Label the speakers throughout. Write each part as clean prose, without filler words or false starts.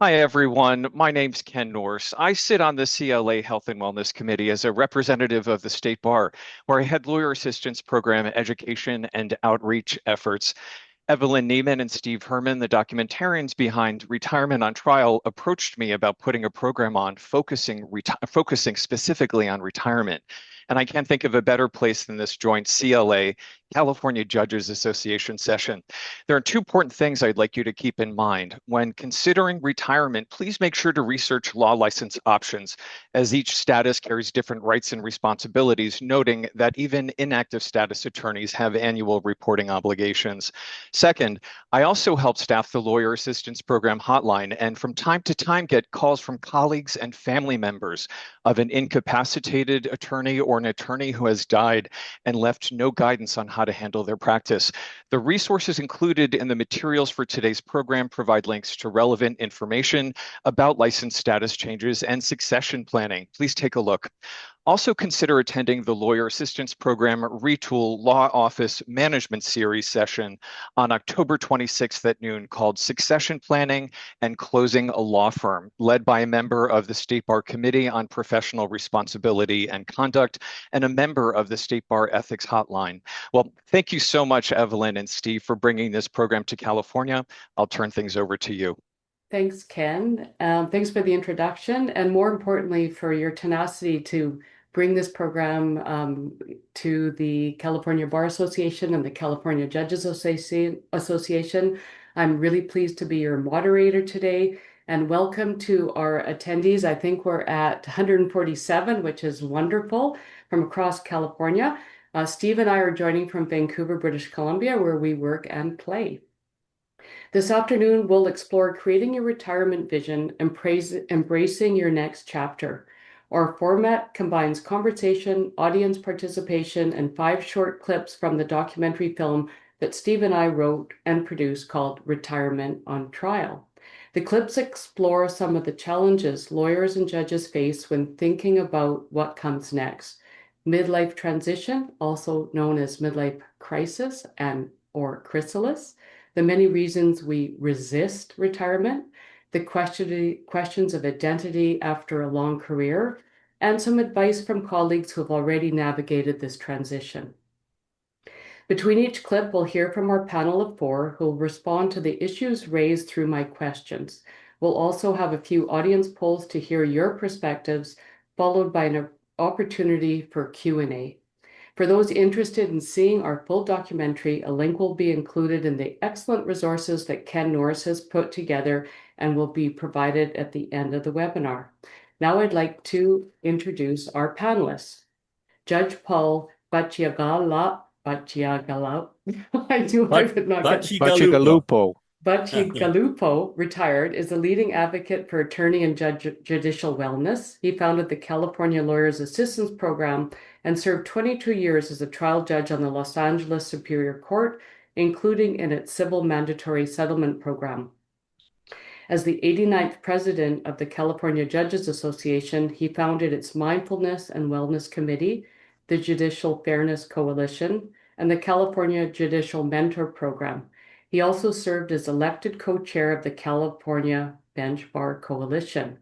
Speaker 1: Hi, everyone. My name's Ken Norse. I sit on the CLA Health and Wellness Committee as a representative of the State Bar, where I head lawyer assistance program education and outreach efforts. Evelyn Neiman and Steve Herman, the documentarians behind Retirement on Trial, approached me about putting a program on focusing specifically on retirement. And I can't think of a better place than this joint CLA, California Judges Association session. There are two important things I'd like you to keep in mind. When considering retirement, please make sure to research law license options, as each status carries different rights and responsibilities, noting that even inactive status attorneys have annual reporting obligations. Second, I also help staff the Lawyer Assistance Program hotline and from time to time get calls from colleagues and family members of an incapacitated attorney or an attorney who has died and left no guidance on how to handle their practice. The resources included in the materials for today's program provide links to relevant information about license status changes and succession planning. Please take a look. Also consider attending the Lawyer Assistance Program Retool Law Office Management Series session on October 26th at noon called Succession Planning and Closing a Law Firm, led by a member of the State Bar Committee on Professional Responsibility and Conduct and a member of the State Bar Ethics Hotline. Well, thank you so much, Evelyn and Steve, for bringing this program to California. I'll turn things over to you.
Speaker 2: Thanks, Ken. Thanks for the introduction, and more importantly, for your tenacity to bring this program to the California Bar Association and the California Judges Association. I'm really pleased to be your moderator today, and welcome to our attendees. I think we're at 147, which is wonderful, from across California. Steve and I are joining from Vancouver, British Columbia, where we work and play. This afternoon, we'll explore creating your retirement vision and embracing your next chapter. Our format combines conversation, audience participation, and 5 short clips from the documentary film that Steve and I wrote and produced called Retirement on Trial. The clips explore some of the challenges lawyers and judges face when thinking about what comes next. Midlife transition, also known as midlife crisis and or chrysalis, the many reasons we resist retirement, the questions of identity after a long career, and some advice from colleagues who have already navigated this transition. Between each clip, we'll hear from our panel of 4 who will respond to the issues raised through my questions. We'll also have a few audience polls to hear your perspectives, followed by an opportunity for Q&A. For those interested in seeing our full documentary, a link will be included in the excellent resources that Ken Norris has put together and will be provided at the end of the webinar. Now I'd like to introduce our panelists. Judge Paul Bacigalupo.
Speaker 3: Bacigalupo.
Speaker 2: Bacigalupo, retired, is a leading advocate for attorney and judicial wellness. He founded the California Lawyers Assistance Program and served 22 years as a trial judge on the Los Angeles Superior Court, including in its civil mandatory settlement program. As the 89th president of the California Judges Association, he founded its Mindfulness and Wellness Committee, the Judicial Fairness Coalition, and the California Judicial Mentor Program. He also served as elected co-chair of the California Bench Bar Coalition.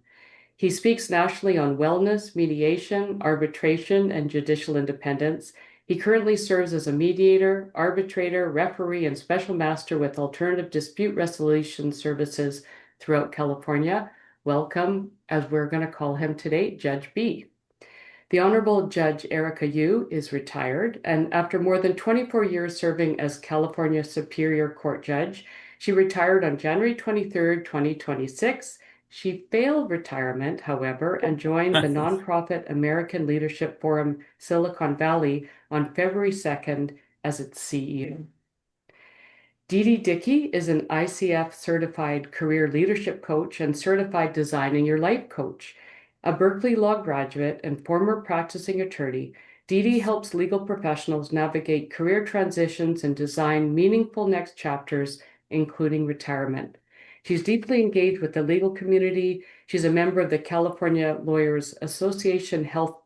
Speaker 2: He speaks nationally on wellness, mediation, arbitration, and judicial independence. He currently serves as a mediator, arbitrator, referee, and special master with alternative dispute resolution services throughout California. Welcome, as we're going to call him today, Judge B. The Honorable Judge Erica Yu is retired, and after more than 24 years serving as California Superior Court Judge, she retired on January 23rd, 2026. She failed retirement, however, and joined the nonprofit American Leadership Forum Silicon Valley on February 2nd as its CEO. Dee Dickey is an ICF certified career leadership coach and certified designing your life coach. A Berkeley Law graduate and former practicing attorney, Dee helps legal professionals navigate career transitions and design meaningful next chapters, including retirement. She's deeply engaged with the legal community. She's a member of the California Lawyers Association Health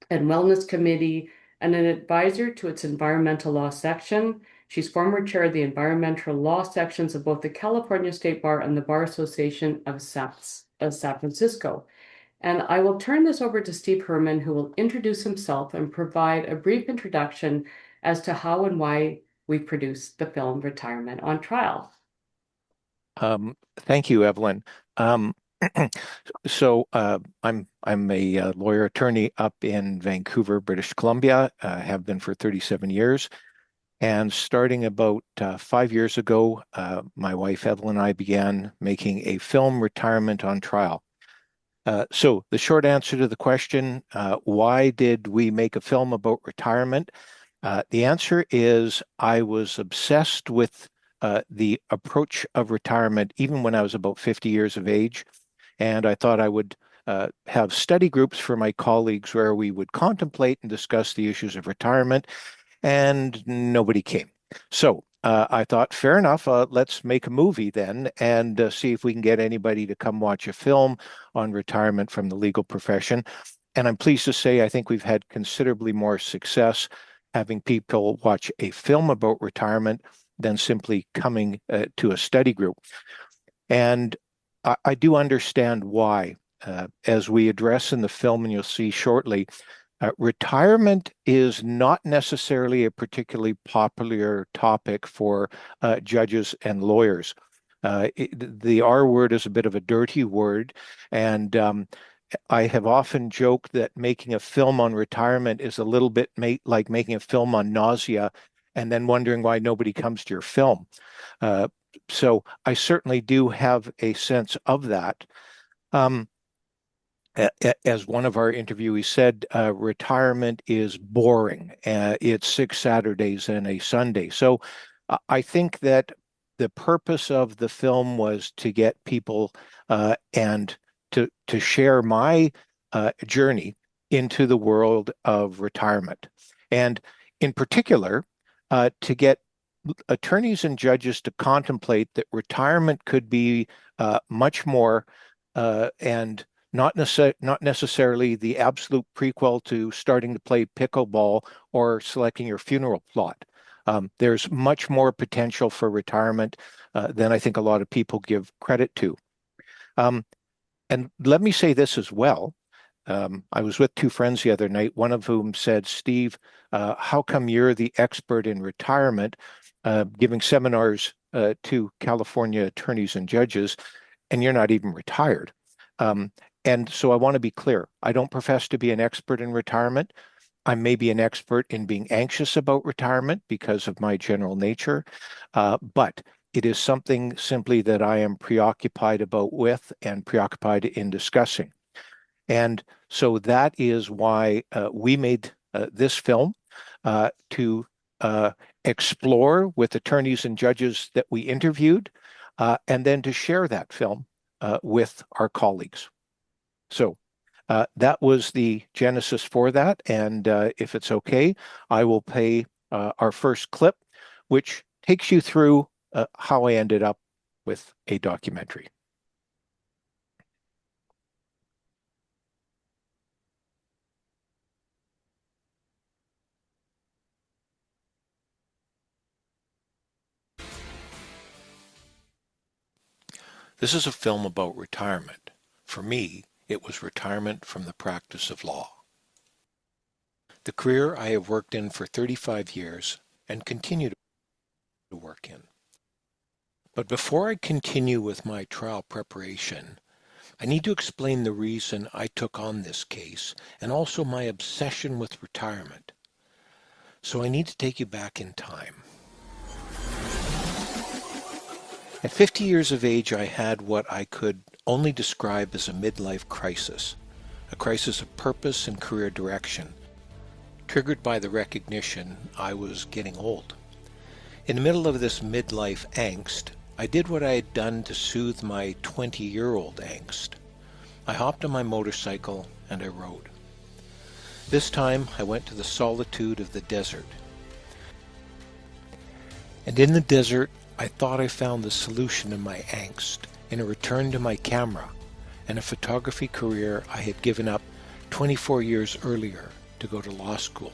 Speaker 2: and Wellness Committee and an advisor to its environmental law section. She's former chair of the environmental law sections of both the California State Bar and the Bar Association of San Francisco. And I will turn this over to Steve Herman, who will introduce himself and provide a brief introduction as to how and why we produced the film Retirement on Trial.
Speaker 3: Thank you, Evelyn. Um, I'm a lawyer attorney up in Vancouver, British Columbia. Have been for 37 years. And starting about 5 years ago, my wife Evelyn and I began making a film, Retirement on Trial. So the short answer to the question, why did we make a film about retirement? The answer is I was obsessed with the approach of retirement even when I was about 50 years of age. And I thought I would have study groups for my colleagues where we would contemplate and discuss the issues of retirement, and nobody came. So I thought, fair enough, let's make a movie then and see if we can get anybody to come watch a film on retirement from the legal profession. And I'm pleased to say I think we've had considerably more success having people watch a film about retirement than simply coming to a study group. And I do understand why. As we address in the film, and you'll see shortly, retirement is not necessarily a particularly popular topic for judges and lawyers. The R word is a bit of a dirty word, and I have often joked that making a film on retirement is a little bit like making a film on nausea and then wondering why nobody comes to your film. So I certainly do have a sense of that. Um, as one of our interviewees said, retirement is boring. It's 6 Saturdays and a Sunday. So I think that the purpose of the film was to get people and to share my journey into the world of retirement. And in particular, to get attorneys and judges to contemplate that retirement could be much more and not necessarily the absolute prequel to starting to play pickleball or selecting your funeral plot. There's much more potential for retirement than I think a lot of people give credit to. And let me say this as well. I was with two friends the other night, one of whom said, Steve, how come you're the expert in retirement, giving seminars to California attorneys and judges, and you're not even retired? And so I want to be clear. I don't profess to be an expert in retirement. I may be an expert in being anxious about retirement because of my general nature, but it is something simply that I am preoccupied about with and preoccupied in discussing. And so that is why we made this film to explore with attorneys and judges that we interviewed, and then to share that film with our colleagues. So that was the genesis for that. And if it's okay, I will play our first clip, which takes you through how I ended up with a documentary. This is a film about retirement. For me, it was retirement from the practice of law. The career I have worked in for 35 years and continue to work in. But before I continue with my trial preparation, I need to explain the reason I took on this case and also my obsession with retirement. So I need to take you back in time. At 50 years of age, I had what I could only describe as a midlife crisis, a crisis of purpose and career direction, triggered by the recognition I was getting old. In the middle of this midlife angst, I did what I had done to soothe my 20-year-old angst. I hopped on my motorcycle and I rode. This time I went to the solitude of the desert. And in the desert, I thought I found the solution to my angst in a return to my camera and a photography career I had given up 24 years earlier to go to law school.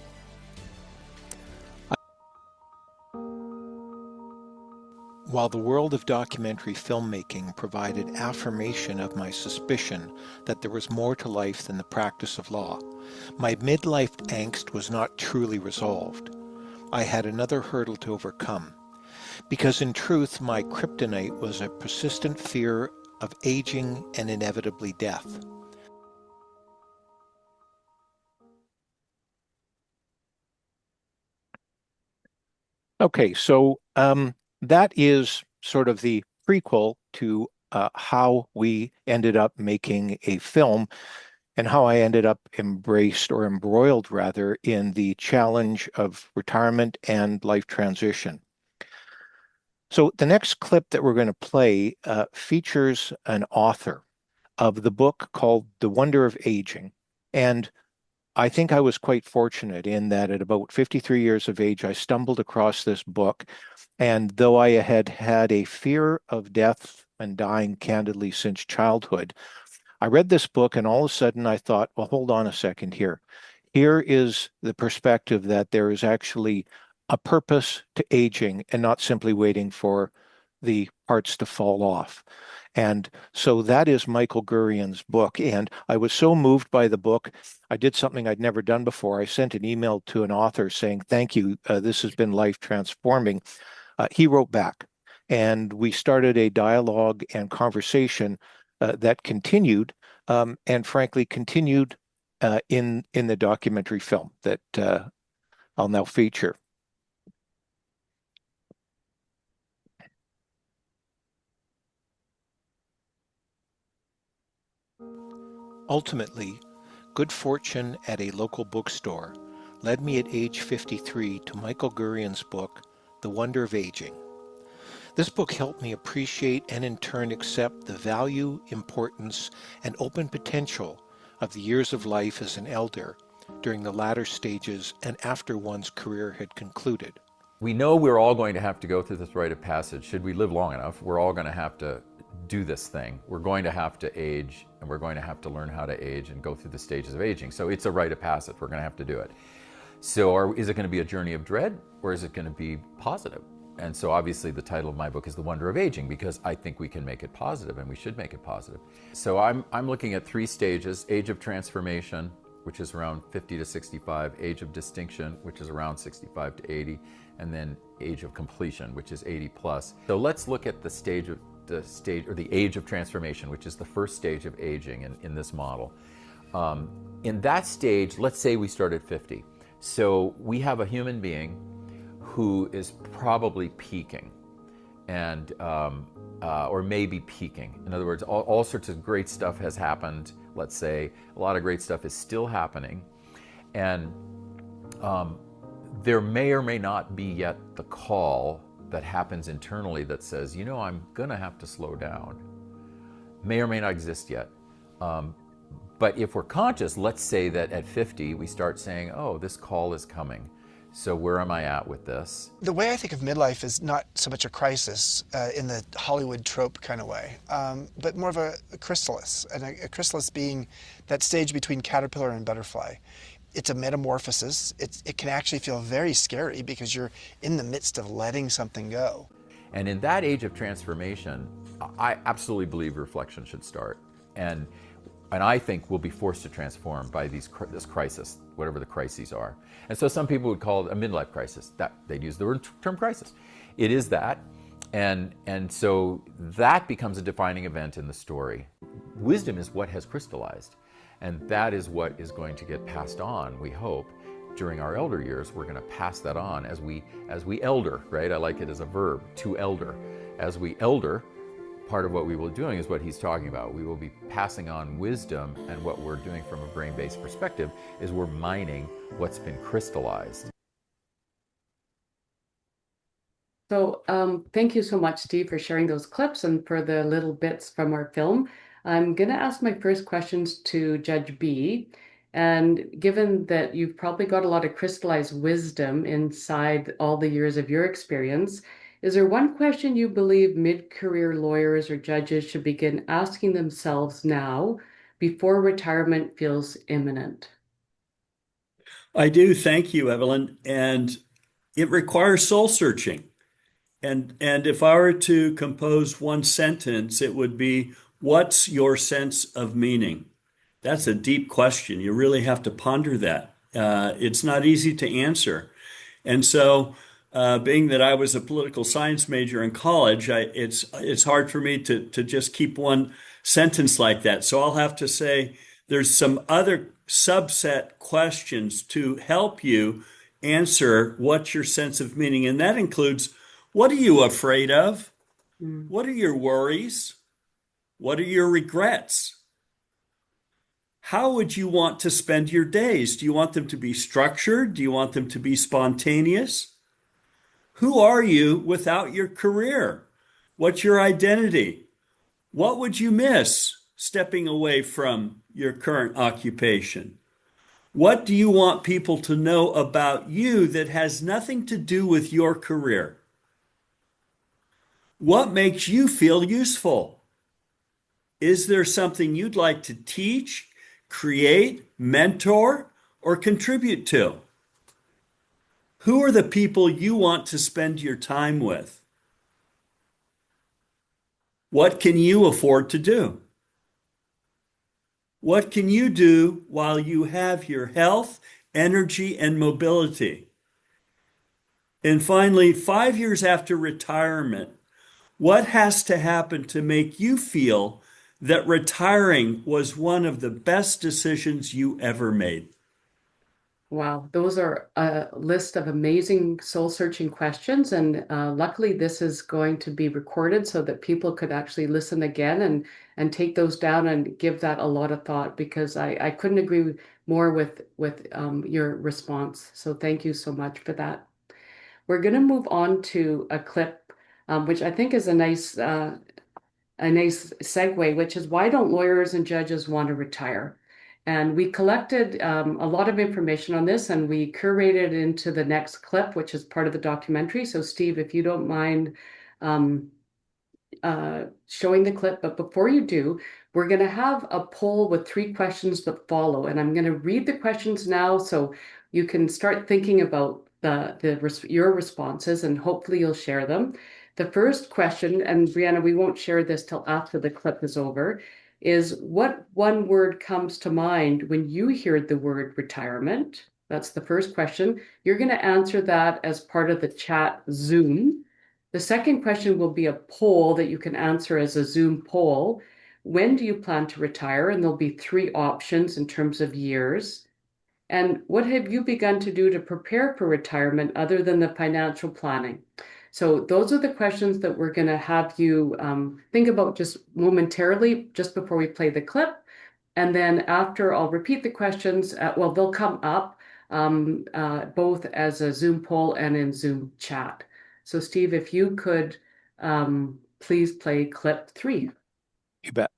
Speaker 3: While the world of documentary filmmaking provided affirmation of my suspicion that there was more to life than the practice of law, my midlife angst was not truly resolved. I had another hurdle to overcome, because in truth my kryptonite was a persistent fear of aging and inevitably death. Okay, so that is sort of the prequel to how we ended up making a film and how I ended up embraced or embroiled rather in the challenge of retirement and life transition. So the next clip that we're going to play features an author of the book called The Wonder of Aging. And I think I was quite fortunate in that at about 53 years of age, I stumbled across this book. And though I had had a fear of death and dying candidly since childhood, I read this book and all of a sudden I thought, well, hold on a second here. Here is the perspective that there is actually a purpose to aging and not simply waiting for the parts to fall off. And so that is Michael Gurian's book. And I was so moved by the book, I did something I'd never done before. I sent an email to an author saying, thank you. This has been life transforming. He wrote back, and we started a dialogue and conversation that continued, and frankly continued in the documentary film that I'll now feature. Ultimately, good fortune at a local bookstore led me at age 53 to Michael Gurian's book, The Wonder of Aging. This book helped me appreciate and in turn accept the value, importance, and open potential of the years of life as an elder during the latter stages and after one's career had concluded.
Speaker 4: We know we're all going to have to go through this rite of passage. Should we live long enough, we're all going to have to do this thing. We're going to have to age, and we're going to have to learn how to age and go through the stages of aging. So it's a rite of passage. We're going to have to do it. So is it going to be a journey of dread, or is it going to be positive? And so obviously the title of my book is The Wonder of Aging, because I think we can make it positive, and we should make it positive. So I'm looking at 3 stages: age of transformation, which is around 50 to 65, age of distinction, which is around 65 to 80, and then age of completion, which is 80 plus. So let's look at the age of transformation, which is the first stage of aging in this model. In that stage, let's say we start at 50. So we have a human being who is probably peaking, and or maybe peaking. In other words, all sorts of great stuff has happened. Let's say a lot of great stuff is still happening, and there may or may not be yet the call that happens internally that says, you know, I'm gonna have to slow down. May or may not exist yet. But if we're conscious, let's say that at 50 we start saying, oh, this call is coming. So where am I at with this?
Speaker 5: The way I think of midlife is not so much a crisis in the Hollywood trope kind of way, but more of a chrysalis, and a chrysalis being that stage between caterpillar and butterfly. It's a metamorphosis. It can actually feel very scary because you're in the midst of letting something go.
Speaker 4: And in that age of transformation, I absolutely believe reflection should start. And I think we'll be forced to transform by this crisis, whatever the crises are. And so some people would call it a midlife crisis. They'd use the term crisis. It is that. And so that becomes a defining event in the story. Wisdom is what has crystallized. And that is what is going to get passed on, we hope. During our elder years, we're going to pass that on as we elder, right? I like it as a verb, to elder. As we elder, part of what we will be doing is what he's talking about. We will be passing on wisdom, and what we're doing from a brain-based perspective is we're mining what's been crystallized.
Speaker 2: So thank you so much, Steve, for sharing those clips and for the little bits from our film. I'm going to ask my first questions to Judge B. And given that you've probably got a lot of crystallized wisdom inside all the years of your experience, is there one question you believe mid-career lawyers or judges should begin asking themselves now before retirement feels imminent?
Speaker 6: I do. Thank you, Evelyn. And it requires soul searching. And if I were to compose one sentence, it would be, what's your sense of meaning? That's a deep question. You really have to ponder that. It's not easy to answer. And so, being that I was a political science major in college, it's hard for me to just keep one sentence like that. So I'll have to say there's some other subset questions to help you answer what's your sense of meaning. And that includes, what are you afraid of?
Speaker 2: Mm.
Speaker 6: What are your worries? What are your regrets? How would you want to spend your days? Do you want them to be structured? Do you want them to be spontaneous? Who are you without your career? What's your identity? What would you miss stepping away from your current occupation? What do you want people to know about you that has nothing to do with your career? What makes you feel useful? Is there something you'd like to teach, create, mentor, or contribute to? Who are the people you want to spend your time with? What can you afford to do? What can you do while you have your health, energy, and mobility? And finally, 5 years after retirement, what has to happen to make you feel that retiring was one of the best decisions you ever made?
Speaker 2: Wow, those are a list of amazing soul-searching questions, and luckily this is going to be recorded so that people could actually listen again and take those down and give that a lot of thought, because I couldn't agree more with your response. So thank you so much for that. We're going to move on to a clip, which I think is a nice segue, which is, why don't lawyers and judges want to retire? And we collected a lot of information on this, and we curated into the next clip, which is part of the documentary. So Steve, if you don't mind um, showing the clip, but before you do, we're going to have a poll with 3 questions that follow, and I'm going to read the questions now so you can start thinking about your responses, and hopefully you'll share them. The first question, and Brianna, we won't share this till after the clip is over, is, what one word comes to mind when you hear the word retirement? That's the first question. You're going to answer that as part of the chat Zoom. The second question will be a poll that you can answer as a Zoom poll. When do you plan to retire? And there'll be 3 options in terms of years. And what have you begun to do to prepare for retirement other than the financial planning? So those are the questions that we're going to have you think about just momentarily, just before we play the clip. And then after, I'll repeat the questions. Well, they'll come up both as a Zoom poll and in Zoom chat. So Steve, if you could please play clip 3.
Speaker 3: You bet.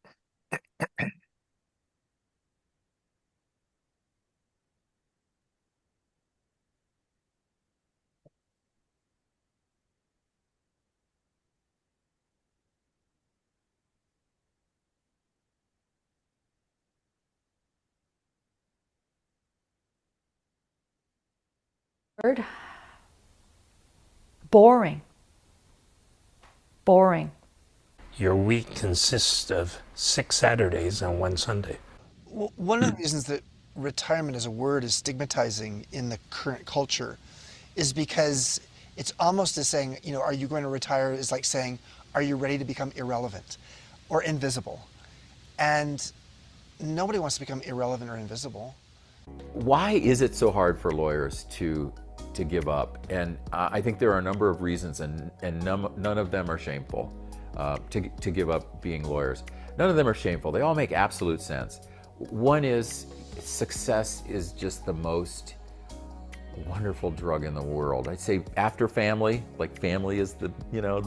Speaker 7: Word. Boring. Boring.
Speaker 8: Your week consists of 6 Saturdays and 1 Sunday.
Speaker 5: Well, one of the reasons that retirement as a word is stigmatizing in the current culture is because it's almost as saying, are you going to retire, is like saying, are you ready to become irrelevant or invisible? And nobody wants to become irrelevant or invisible.
Speaker 4: Why is it so hard for lawyers to give up? And I think there are a number of reasons, and none of them are shameful, to give up being lawyers. None of them are shameful. They all make absolute sense. One is, success is just the most wonderful drug in the world. I'd say after family, like family is the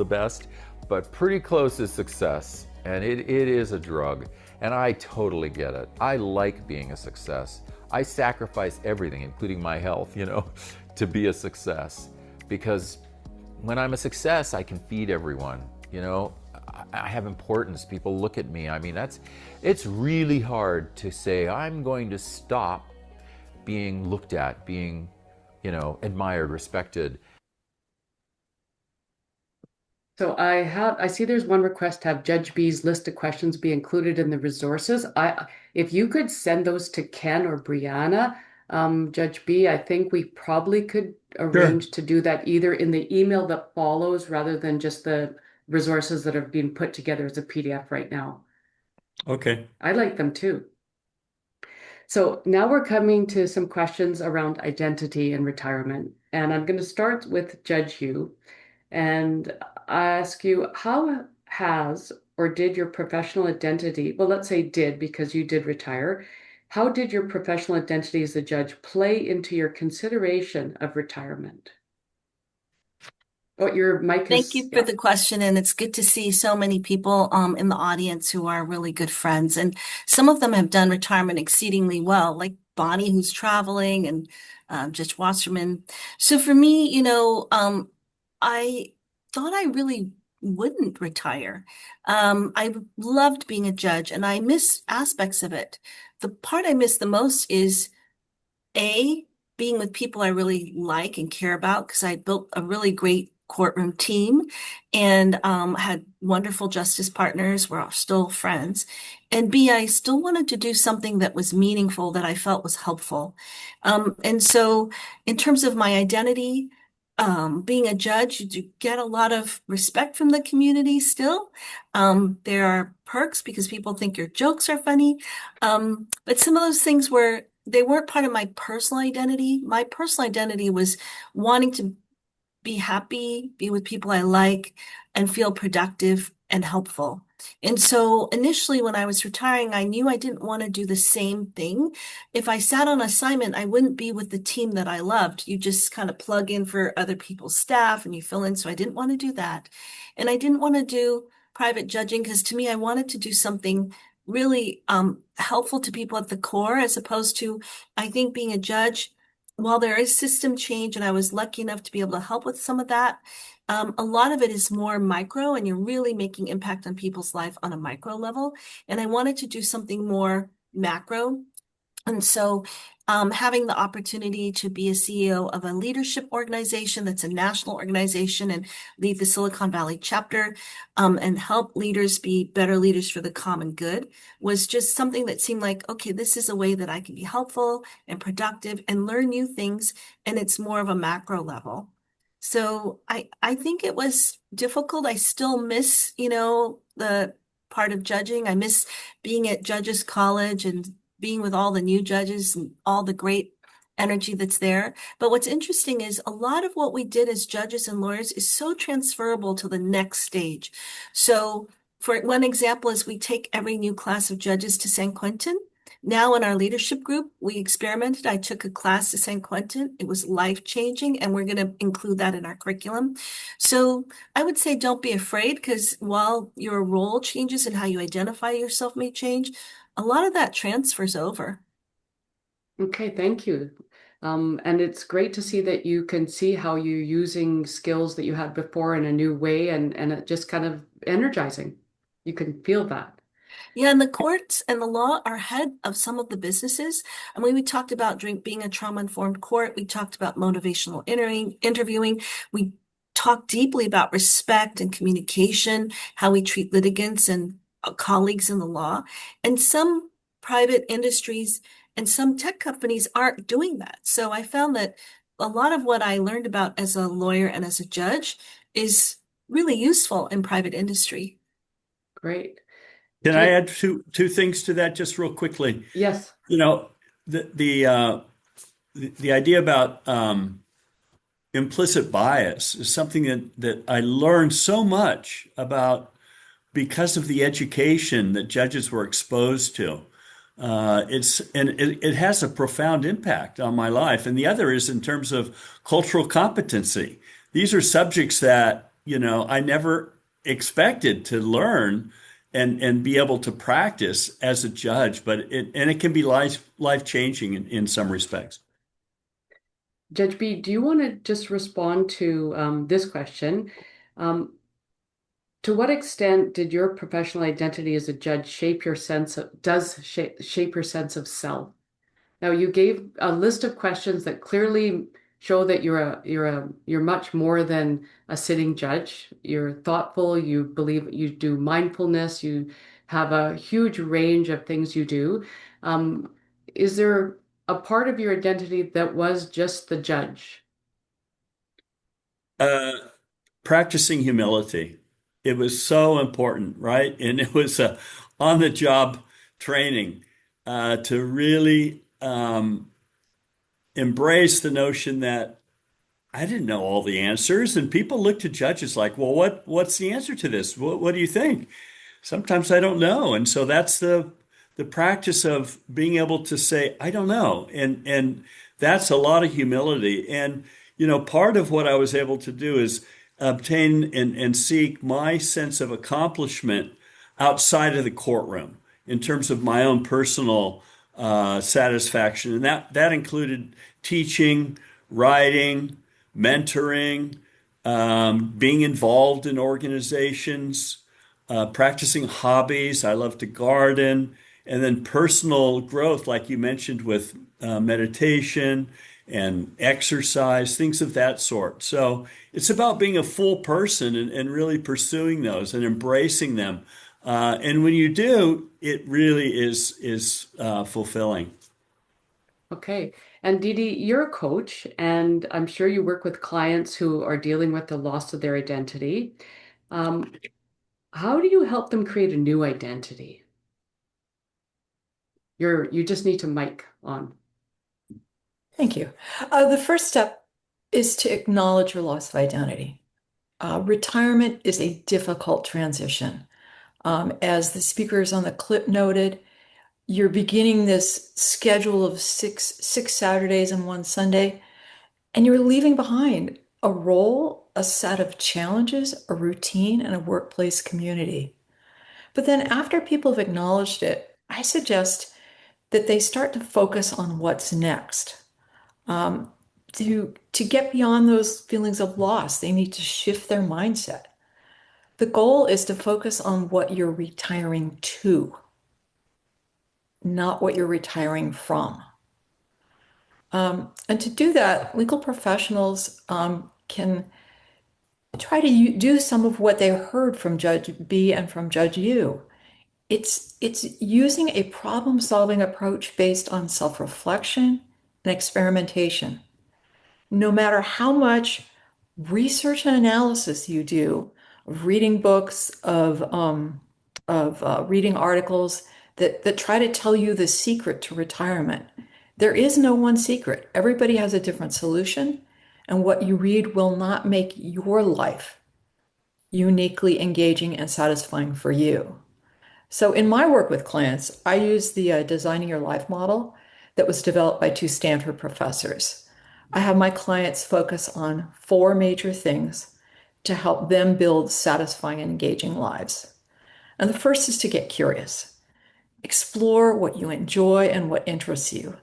Speaker 4: best, but pretty close is success. And it is a drug. And I totally get it. I like being a success. I sacrifice everything, including my health, to be a success. Because when I'm a success, I can feed everyone, I have importance. People look at me. It's really hard to say, I'm going to stop being looked at, being, admired, respected.
Speaker 2: So I see there's one request to have Judge B's list of questions be included in the resources. If you could send those to Ken or Brianna, Judge B, I think we probably could
Speaker 6: Sure.
Speaker 2: arrange to do that either in the email that follows rather than just the resources that are being put together as a PDF right now.
Speaker 6: Okay.
Speaker 2: I like them too. So now we're coming to some questions around identity and retirement. And I'm going to start with Judge Hugh and ask you, how has or did your professional identity, well, let's say did because you did retire, how did your professional identity as a judge play into your consideration of retirement? Oh, your mic
Speaker 7: Thank
Speaker 2: is,
Speaker 7: you for
Speaker 2: yeah.
Speaker 7: the question, and it's good to see so many people in the audience who are really good friends. And some of them have done retirement exceedingly well, like Bonnie, who's traveling, and Judge Wasserman. So for me, I thought I really wouldn't retire. I loved being a judge, and I miss aspects of it. The part I miss the most is A, being with people I really like and care about because I built a really great courtroom team and had wonderful justice partners. We're all still friends. And B, I still wanted to do something that was meaningful that I felt was helpful. And so, in terms of my identity, being a judge, you do get a lot of respect from the community still. There are perks because people think your jokes are funny. But some of those things were they weren't part of my personal identity. My personal identity was wanting to be happy, be with people I like, and feel productive and helpful. And so initially, when I was retiring, I knew I didn't want to do the same thing. If I sat on assignment, I wouldn't be with the team that I loved. You just kind of plug in for other people's staff and you fill in. So I didn't want to do that. And I didn't want to do private judging because to me, I wanted to do something really helpful to people at the core, as opposed to, I think, being a judge while there is system change, and I was lucky enough to be able to help with some of that, a lot of it is more micro, and you're really making impact on people's life on a micro level. And I wanted to do something more macro. And so, having the opportunity to be a CEO of a leadership organization that's a national organization and lead the Silicon Valley chapter, and help leaders be better leaders for the common good was just something that seemed like, okay, this is a way that I can be helpful and productive and learn new things. And it's more of a macro level. So I think it was difficult. I still miss, the part of judging. I miss being at Judges College and being with all the new judges and all the great energy that's there. But what's interesting is a lot of what we did as judges and lawyers is so transferable to the next stage. So, for one example, is we take every new class of judges to San Quentin. Now in our leadership group, we experimented. I took a class to San Quentin. It was life-changing, and we're going to include that in our curriculum. So I would say don't be afraid because while your role changes and how you identify yourself may change, a lot of that transfers over.
Speaker 2: Okay, thank you. And it's great to see that you can see how you're using skills that you had before in a new way and it just kind of energizing. You can feel that.
Speaker 7: Yeah, and the courts and the law are ahead of some of the businesses. I mean, we talked about being a trauma-informed court. We talked about motivational interviewing. We talked deeply about respect and communication, how we treat litigants and colleagues in the law. And some private industries and some tech companies aren't doing that. So I found that a lot of what I learned about as a lawyer and as a judge is really useful in private industry.
Speaker 2: Great.
Speaker 6: Can I
Speaker 2: Okay.
Speaker 6: add two things to that just real quickly?
Speaker 2: Yes.
Speaker 6: You know, the idea about implicit bias is something that I learned so much about because of the education that judges were exposed to. It has a profound impact on my life. And the other is in terms of cultural competency. These are subjects that, I never expected to learn and be able to practice as a judge, but it can be life changing in some respects.
Speaker 2: Judge B, do you want to just respond to this question? To what extent did your professional identity as a judge shape your shape your sense of self? Now, you gave a list of questions that clearly show that you're much more than a sitting judge. You're thoughtful, you believe you do mindfulness, you have a huge range of things you do. Is there a part of your identity that was just the judge?
Speaker 6: Uh, Practicing humility. It was so important, right? And it was a on-the-job training to really embrace the notion that I didn't know all the answers, and people look to judges like, "Well, what's the answer to this? What do you think?" Sometimes I don't know, and so that's the practice of being able to say, "I don't know," and that's a lot of humility. And part of what I was able to do is obtain and seek my sense of accomplishment outside of the courtroom in terms of my own personal satisfaction, and that included teaching, writing, mentoring, being involved in organizations, practicing hobbies. I love to garden, and then personal growth, like you mentioned, with meditation and exercise, things of that sort. So it's about being a full person and really pursuing those and embracing them. And when you do, it really is fulfilling.
Speaker 2: Okay. And Didi, you're a coach, and I'm sure you work with clients who are dealing with the loss of their identity. Um, how do you help them create a new identity? You just need to mic on.
Speaker 9: Thank you. The first step is to acknowledge your loss of identity. Retirement is a difficult transition. As the speakers on the clip noted, you're beginning this schedule of six Saturdays and one Sunday, and you're leaving behind a role, a set of challenges, a routine, and a workplace community. But then after people have acknowledged it, I suggest that they start to focus on what's next. Um, to get beyond those feelings of loss, they need to shift their mindset. The goal is to focus on what you're retiring to, not what you're retiring from. And to do that, legal professionals can try to do some of what they heard from Judge B and from Judge U. It's using a problem-solving approach based on self-reflection and experimentation. No matter how much research and analysis you do, of reading books, of reading articles that try to tell you the secret to retirement, there is no one secret. Everybody has a different solution, and what you read will not make your life uniquely engaging and satisfying for you. So in my work with clients, I use the Designing Your Life model that was developed by two Stanford professors. I have my clients focus on four major things to help them build satisfying and engaging lives. And the first is to get curious. Explore what you enjoy and what interests you.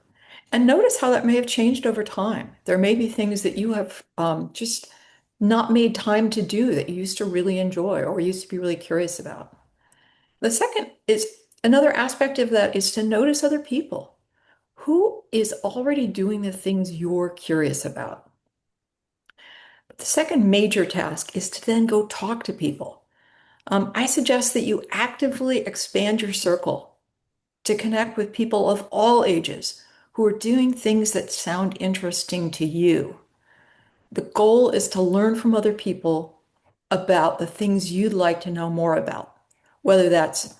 Speaker 9: And notice how that may have changed over time. There may be things that you have just not made time to do that you used to really enjoy or used to be really curious about. The second is another aspect of that is to notice other people. Who is already doing the things you're curious about? But the second major task is to then go talk to people. I suggest that you actively expand your circle to connect with people of all ages who are doing things that sound interesting to you. The goal is to learn from other people about the things you'd like to know more about, whether that's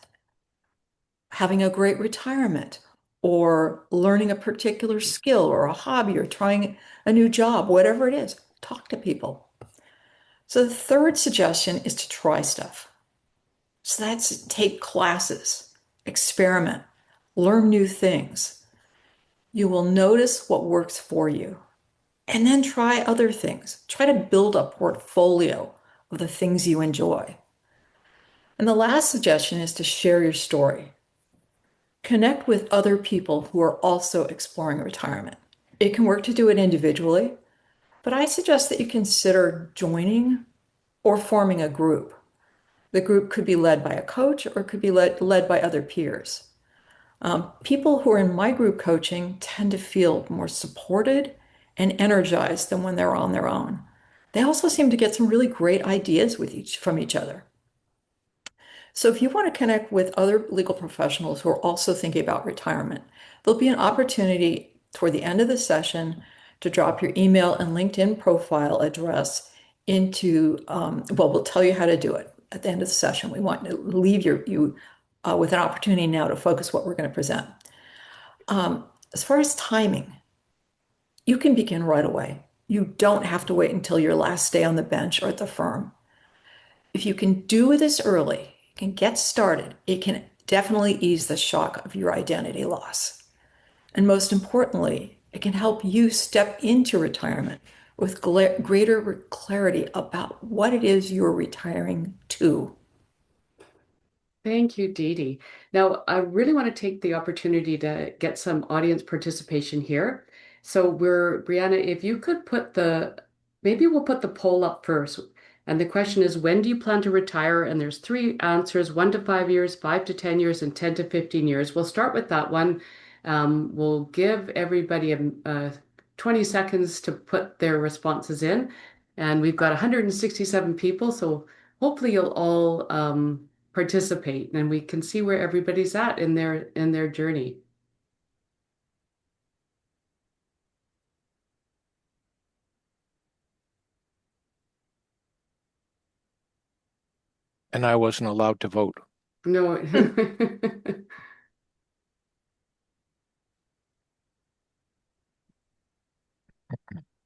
Speaker 9: having a great retirement or learning a particular skill or a hobby or trying a new job, whatever it is, talk to people. So the third suggestion is to try stuff. So that's take classes, experiment, learn new things. You will notice what works for you and then try other things. Try to build a portfolio of the things you enjoy. And the last suggestion is to share your story. Connect with other people who are also exploring retirement. It can work to do it individually, but I suggest that you consider joining or forming a group. The group could be led by a coach or it could be led by other peers. People who are in my group coaching tend to feel more supported and energized than when they're on their own. They also seem to get some really great ideas from each other. So if you want to connect with other legal professionals who are also thinking about retirement, there'll be an opportunity toward the end of the session to drop your email and LinkedIn profile address into, well, we'll tell you how to do it at the end of the session. We want to leave you with an opportunity now to focus what we're going to present. As far as timing, you can begin right away. You don't have to wait until your last day on the bench or at the firm. If you can do this early, you can get started, it can definitely ease the shock of your identity loss. And most importantly, it can help you step into retirement with greater clarity about what it is you're retiring to.
Speaker 2: Thank you, Dee Dee. Now, I really want to take the opportunity to get some audience participation here. So Brianna, if you could maybe we'll put the poll up first. And the question is, when do you plan to retire? And there's three answers, 1 to 5 years, 5 to 10 years, and 10 to 15 years. We'll start with that one. We'll give everybody 20 seconds to put their responses in. And we've got 167 people, so hopefully you'll all participate and we can see where everybody's at in their journey.
Speaker 3: And I wasn't allowed to vote.
Speaker 2: No.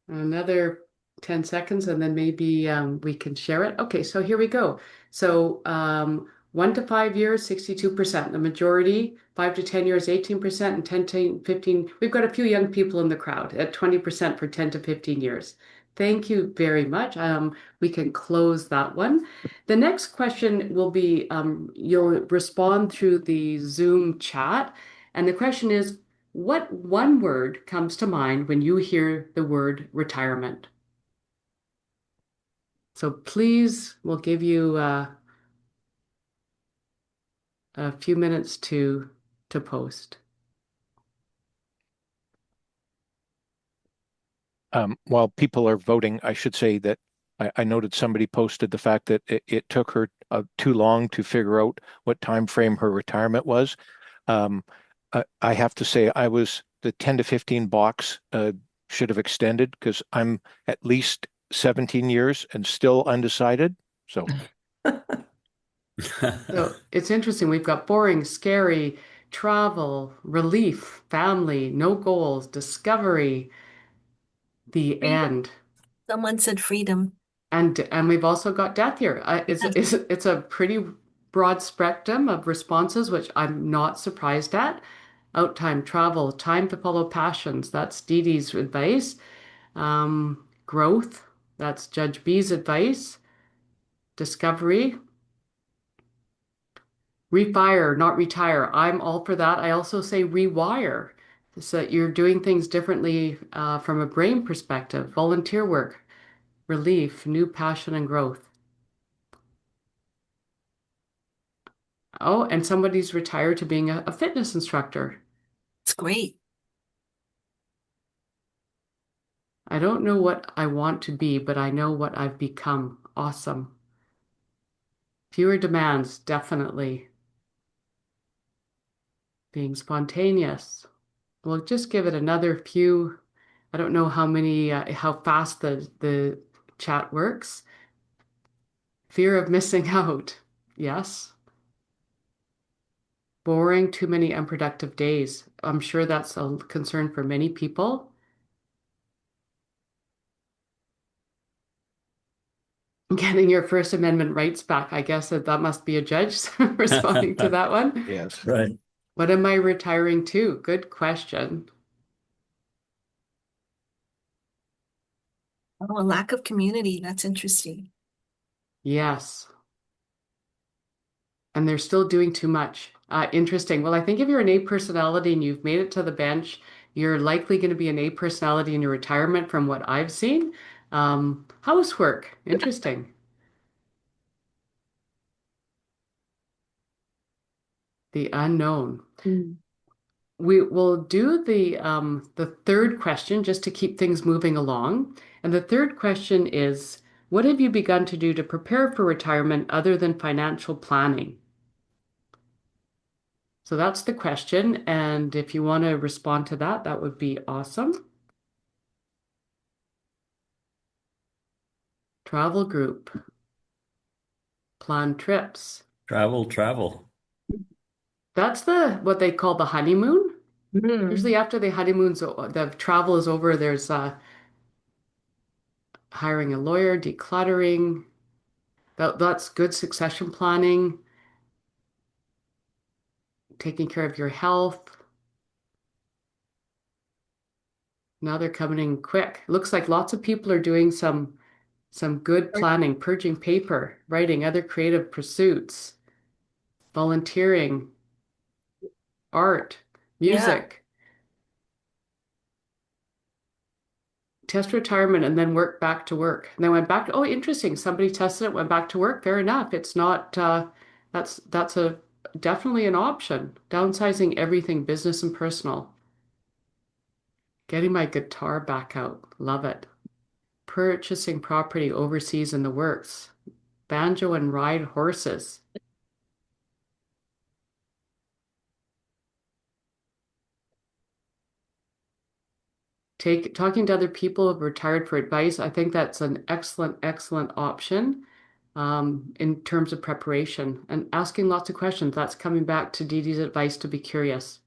Speaker 2: Another 10 seconds and then maybe we can share it. Okay, so here we go. So 1 to 5 years, 62%. The majority, 5 to 10 years, 18%, and 10 to 15. We've got a few young people in the crowd at 20% for 10 to 15 years. Thank you very much. We can close that one. The next question will be, you'll respond through the Zoom chat. And the question is, what one word comes to mind when you hear the word retirement? So please, we'll give you a few minutes to post.
Speaker 3: While people are voting, I should say that I noted somebody posted the fact that it took her too long to figure out what time frame her retirement was. I have to say the 10 to 15 box should have extended because I'm at least 17 years and still undecided. So
Speaker 2: So it's interesting. We've got boring, scary, travel, relief, family, no goals, discovery, the
Speaker 7: Freedom.
Speaker 2: end.
Speaker 7: Someone said freedom.
Speaker 2: And we've also got death here. It's a pretty broad spectrum of responses, which I'm not surprised at. Out time, travel, time to follow passions. That's Dee Dee's advice. Growth. That's Judge B's advice. Discovery. Refire, not retire. I'm all for that. I also say rewire, so that you're doing things differently from a brain perspective. Volunteer work, relief, new passion and growth. Oh, and somebody's retired to being a fitness instructor.
Speaker 7: It's great.
Speaker 2: I don't know what I want to be, but I know what I've become. Awesome. Fewer demands, definitely. Being spontaneous. We'll just give it another few. I don't know how fast the chat works. Fear of missing out. Yes. Boring, too many unproductive days. I'm sure that's a concern for many people. Getting your First Amendment rights back. I guess that must be a judge responding to that one.
Speaker 3: yes.
Speaker 6: Right.
Speaker 2: What am I retiring to? Good question.
Speaker 7: Oh, a lack of community. That's interesting.
Speaker 2: Yes. And they're still doing too much. Interesting. Well, I think if you're an A personality and you've made it to the bench, you're likely going to be an A personality in your retirement from what I've seen. Housework. Interesting. The unknown. we will do the third question just to keep things moving along. And the third question is, what have you begun to do to prepare for retirement other than financial planning? So that's the question. And if you want to respond to that, that would be awesome. Travel group, plan trips.
Speaker 6: Travel.
Speaker 2: That's what they call the honeymoon.
Speaker 7: Mm.
Speaker 2: Usually after the travel is over, there's hiring a lawyer, decluttering. That's good succession planning, taking care of your health. Now they're coming in quick. Looks like lots of people are doing some good planning, purging paper, writing, other creative pursuits, volunteering, art,
Speaker 7: Yeah.
Speaker 2: music. Test retirement and then work back to work. And then went back. Oh, interesting. Somebody tested it, went back to work. Fair enough. It's not. That's a definitely an option. Downsizing everything, business and personal. Getting my guitar back out. Love it. Purchasing property overseas in the works. Banjo and ride horses. Talking to other people who've retired for advice. I think that's an excellent option in terms of preparation and asking lots of questions. That's coming back to Dee Dee's advice to be curious.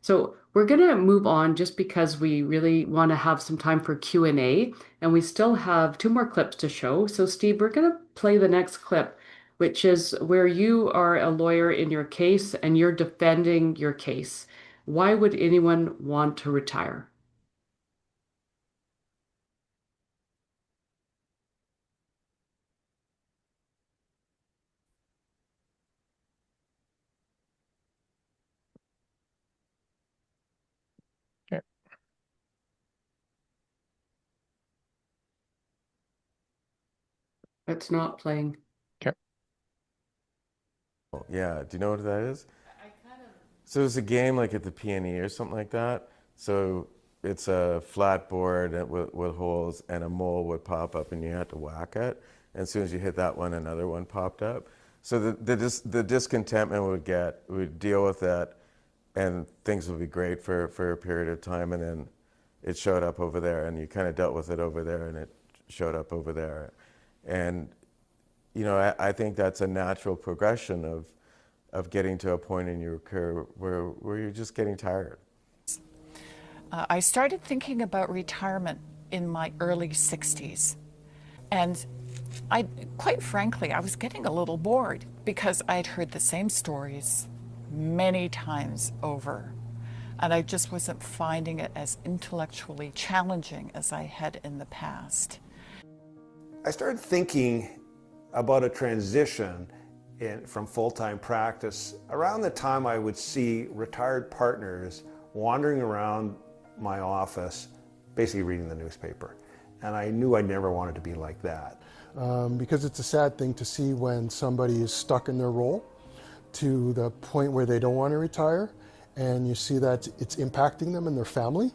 Speaker 2: So we're going to move on just because we really want to have some time for Q&A, and we still have two more clips to show. So Steve, we're going to play the next clip, which is where you are a lawyer in your case and you're defending your case. Why would anyone want to retire?
Speaker 3: Okay.
Speaker 2: It's not playing.
Speaker 3: Okay.
Speaker 10: Yeah, do you know what that is? So it's a game like at the PNE or something like that. So it's a flat board with holes, and a mole would pop up, and you had to whack it. And as soon as you hit that one, another one popped up. So the discontentment would deal with that, and things would be great for a period of time, and then it showed up over there, and you kind of dealt with it over there, and it showed up over there. And you know, I think that's a natural progression of getting to a point in your career where you're just getting tired.
Speaker 11: I started thinking about retirement in my early 60s. And quite frankly, I was getting a little bored because I'd heard the same stories many times over. And I just wasn't finding it as intellectually challenging as I had in the past.
Speaker 12: I started thinking about a transition from full-time practice around the time I would see retired partners wandering around my office, basically reading the newspaper. And I knew I never wanted to be like that.
Speaker 13: Because it's a sad thing to see when somebody is stuck in their role to the point where they don't want to retire, and you see that it's impacting them and their family.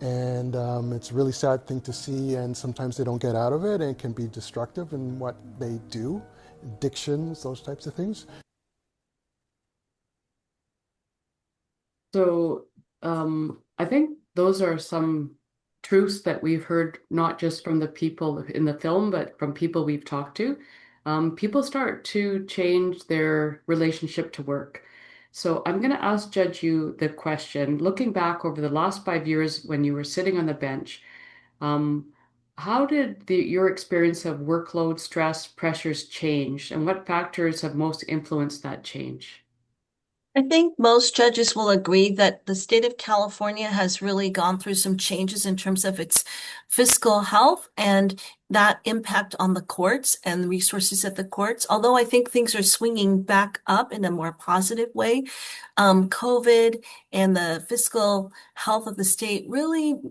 Speaker 13: And it's a really sad thing to see, and sometimes they don't get out of it, and it can be destructive in what they do, addictions, those types of things.
Speaker 2: So I think those are some truths that we've heard, not just from the people in the film, but from people we've talked to. People start to change their relationship to work. So I'm going to ask Judge you the question, looking back over the last 5 years when you were sitting on the bench, how did your experience of workload, stress, pressures change, and what factors have most influenced that change?
Speaker 7: I think most judges will agree that the state of California has really gone through some changes in terms of its fiscal health and that impact on the courts and the resources at the courts. Although I think things are swinging back up in a more positive way, COVID and the fiscal health of the state really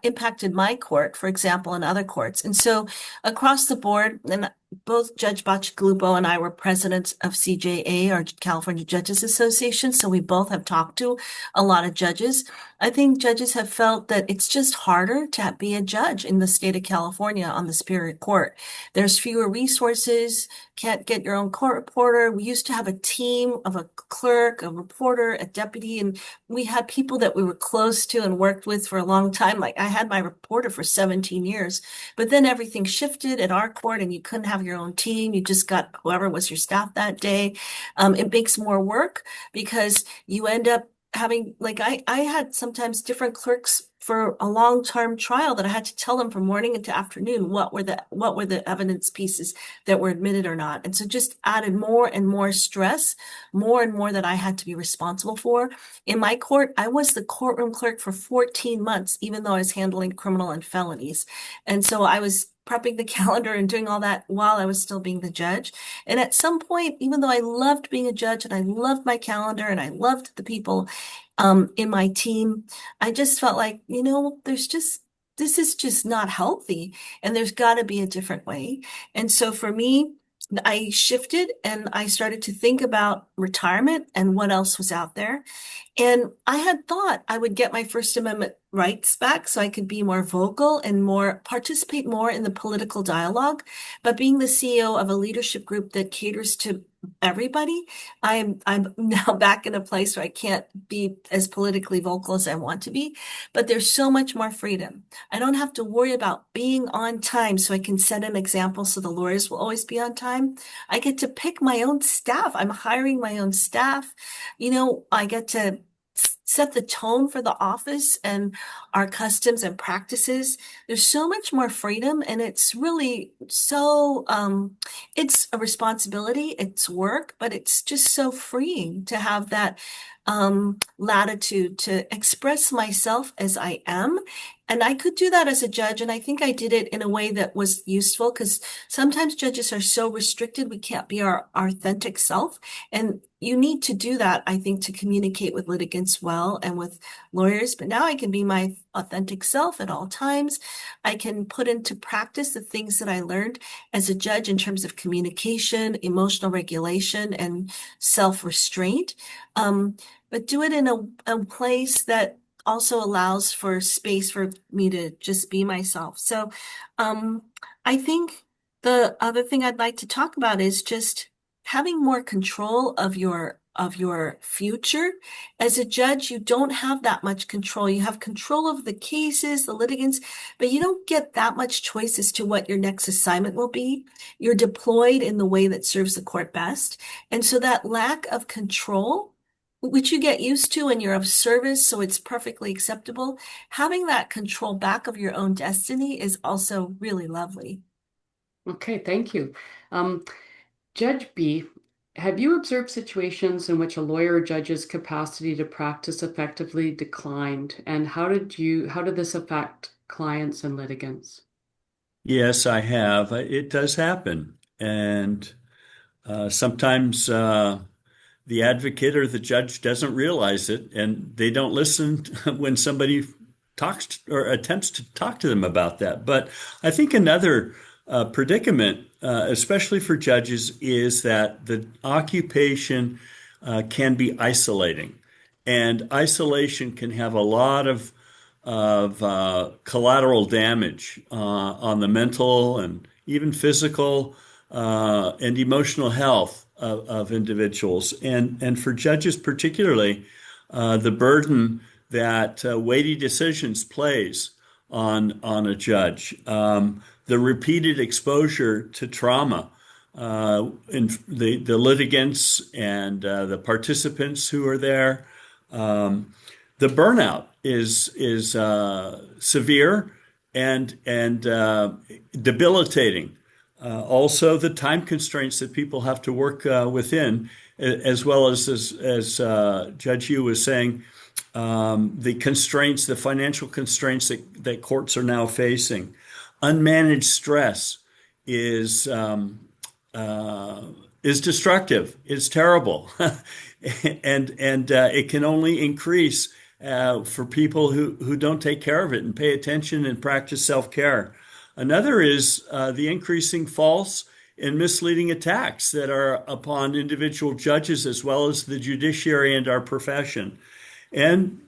Speaker 7: impacted my court, for example, and other courts. And so across the board, and both Judge Bacigalupo and I were presidents of CJA, or California Judges Association, so we both have talked to a lot of judges. I think judges have felt that it's just harder to be a judge in the state of California on the Superior Court. There's fewer resources, can't get your own court reporter. We used to have a team of a clerk, a reporter, a deputy, and we had people that we were close to and worked with for a long time. Like I had my reporter for 17 years, but then everything shifted at our court and you couldn't have your own team. You just got whoever was your staff that day. It makes more work because you end up having, like I had sometimes different clerks for a long-term trial that I had to tell them from morning into afternoon what were the evidence pieces that were admitted or not. And so just added more and more stress, more and more that I had to be responsible for. In my court, I was the courtroom clerk for 14 months, even though I was handling criminal and felonies. And so I was prepping the calendar and doing all that while I was still being the judge. And at some point, even though I loved being a judge and I loved my calendar and I loved the people in my team, I just felt like, this is just not healthy and there's got to be a different way. And so for me, I shifted and I started to think about retirement and what else was out there. And I had thought I would get my First Amendment rights back so I could be more vocal and participate more in the political dialogue. But being the CEO of a leadership group that caters to everybody, I'm now back in a place where I can't be as politically vocal as I want to be, but there's so much more freedom. I don't have to worry about being on time so I can set an example so the lawyers will always be on time. I get to pick my own staff. I'm hiring my own staff. I get to set the tone for the office and our customs and practices. There's so much more freedom, and it's really so, it's a responsibility, it's work, but it's just so freeing to have that latitude to express myself as I am. And I could do that as a judge, and I think I did it in a way that was useful because sometimes judges are so restricted, we can't be our authentic self. And you need to do that, I think, to communicate with litigants well and with lawyers. But now I can be my authentic self at all times. I can put into practice the things that I learned as a judge in terms of communication, emotional regulation, and self-restraint. But do it in a place that also allows for space for me to just be myself. So I think the other thing I'd like to talk about is just having more control of your future. As a judge, you don't have that much control. You have control of the cases, the litigants, but you don't get that much choice as to what your next assignment will be. You're deployed in the way that serves the court best. And so that lack of control, which you get used to and you're of service, so it's perfectly acceptable. Having that control back of your own destiny is also really lovely.
Speaker 2: Okay, thank you. Judge B, have you observed situations in which a lawyer or judge's capacity to practice effectively declined? And how did this affect clients and litigants?
Speaker 6: Yes, I have. It does happen. And sometimes the advocate or the judge doesn't realize it, and they don't listen when somebody talks or attempts to talk to them about that. But I think another predicament, especially for judges, is that the occupation can be isolating, and isolation can have a lot of collateral damage on the mental and even physical and emotional health of individuals. And for judges particularly, the burden that weighty decisions place on a judge, the repeated exposure to trauma in the litigants and the participants who are there. The burnout is severe and debilitating. Also, the time constraints that people have to work within, as well as Judge Yu was saying, the constraints, the financial constraints that courts are now facing. Unmanaged stress is destructive. It's terrible, and it can only increase for people who don't take care of it and pay attention and practice self-care. Another is the increasing false and misleading attacks that are upon individual judges as well as the judiciary and our profession. And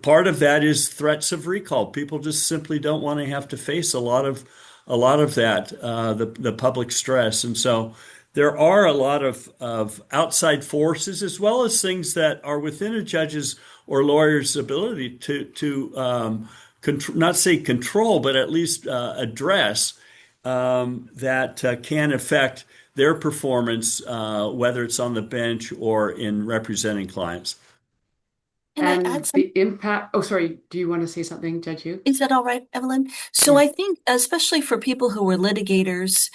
Speaker 6: part of that is threats of recall. People just simply don't want to have to face a lot of that, the public stress. And so there are a lot of outside forces as well as things that are within a judge's or lawyer's ability to not say control, but at least address that can affect their performance, whether it's on the bench or in representing clients.
Speaker 7: Can I add
Speaker 2: And
Speaker 7: some?
Speaker 2: the impact, oh, sorry, do you want to say something, Judge Yu?
Speaker 7: Is that all right, Evelyn? So
Speaker 2: Yeah.
Speaker 7: I think, especially for people who were litigators,